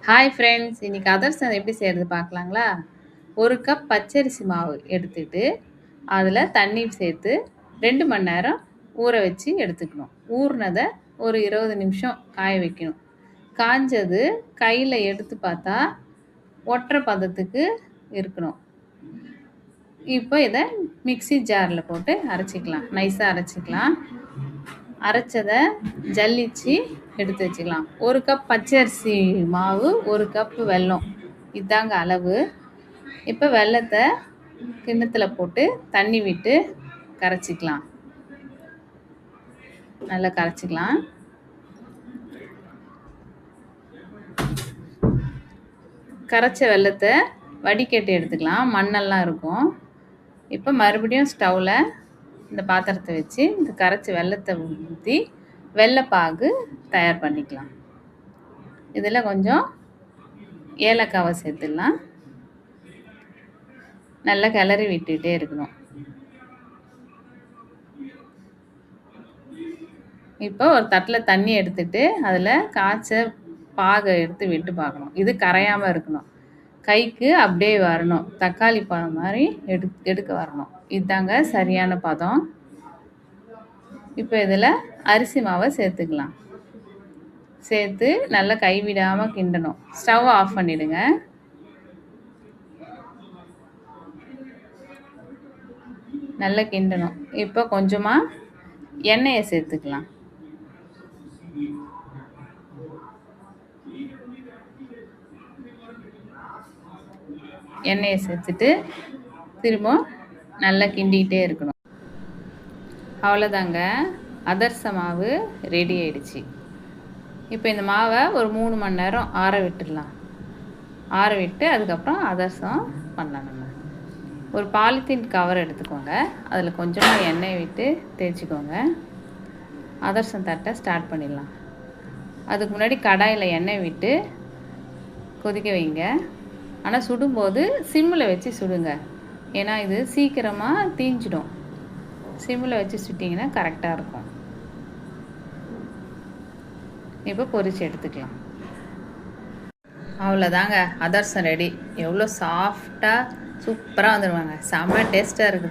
Hi friends, இன்னைக்கு அதிரசம் எப்படி செய்கிறது பார்க்கலாங்களா? 1 கப் பச்சரிசி மாவு எடுத்துட்டு அதில் தண்ணீர் சேர்த்து 2 மணி நேரம் ஊற வச்சு எடுத்துக்கணும். ஊறினதை ஒரு 20 நிமிஷம் காய வைக்கணும். காஞ்சது கையில் எடுத்து பார்த்தா ஒற்றை பதத்துக்கு இருக்கணும். இப்போ இதை மிக்ஸி ஜாரில் போட்டு அரைச்சிக்கலாம், நைஸாக அரைச்சிக்கலாம். அரைச்சதை ஜல்லிச்சு எடுத்து வச்சுக்கலாம். 1 கப் பச்சரிசி மாவு, 1 கப்பு வெல்லம், இதாங்க அளவு. இப்போ வெல்லத்தை கிண்ணத்தில் போட்டு தண்ணி விட்டு கரைச்சிக்கலாம். நல்லா கரைச்சிக்கலாம். கரைச்ச வெல்லத்தை வடிகட்டி எடுத்துக்கலாம், மண்ணெல்லாம் இருக்கும். இப்போ மறுபடியும் ஸ்டவ்வில் இந்த பாத்திரத்தை வச்சு இந்த கரைச்சி வெல்லத்தை ஊற்றி வெல்லைப்பாகு தயார் பண்ணிக்கலாம். இதில் கொஞ்சம் ஏலக்காவை சேர்த்துடலாம். நல்லா கிளறி விட்டுகிட்டே இருக்கணும். இப்போ ஒரு தட்டில் தண்ணி எடுத்துட்டு அதில் காய்ச்ச பாகை எடுத்து விட்டு பார்க்கணும். இது கரையாமல் இருக்கணும், கைக்கு அப்படியே வரணும், தக்காளி பழம் மாதிரி எடுக்க வரணும். இதுதாங்க சரியான பதம். இப்போ இதில் அரிசி மாவை சேர்த்துக்கலாம். சேர்த்து நல்லா கைவிடாமல் கிண்டணும். ஸ்டவ் ஆஃப் பண்ணிவிடுங்க. நல்லா கிண்டணும். இப்போ கொஞ்சமாக எண்ணெயை சேர்த்துக்கலாம். எண்ணெயை சேர்த்துட்டு திரும்ப நல்லா கிண்டிகிட்டே இருக்கணும். அவ்வளோதாங்க, அதிரச மாவு ரெடி ஆயிடுச்சு. இப்போ இந்த மாவை ஒரு 3 மணி நேரம் ஆற விட்டுடலாம். ஆற விட்டு அதுக்கப்புறம் அதிரசம் பண்ணலாம். நம்ம ஒரு பாலித்தீன் கவர் எடுத்துக்கோங்க, அதில் கொஞ்சமாக எண்ணெய் விட்டு தேய்ச்சிக்கோங்க. அதிரசம் தட்டை ஸ்டார்ட் பண்ணிடலாம். அதுக்கு முன்னாடி கடாயில் எண்ணெய் விட்டு கொதிக்க வைங்க. ஆனால் சுடும்போது சிம்மில் வச்சு சுடுங்க, ஏன்னா இது சீக்கிரமாக தீஞ்சிடும். சிம்மில் வச்சு சுட்டிங்கன்னா கரெக்டாக இருக்கும். இப்போ பொரிச்சு எடுத்துக்கலாம். அவ்வளோதாங்க, அதிரசம் ரெடி. எவ்வளோ சாஃப்டாக சூப்பராக வந்துடுவாங்க. செம்ம டேஸ்ட்டாக இருக்குது.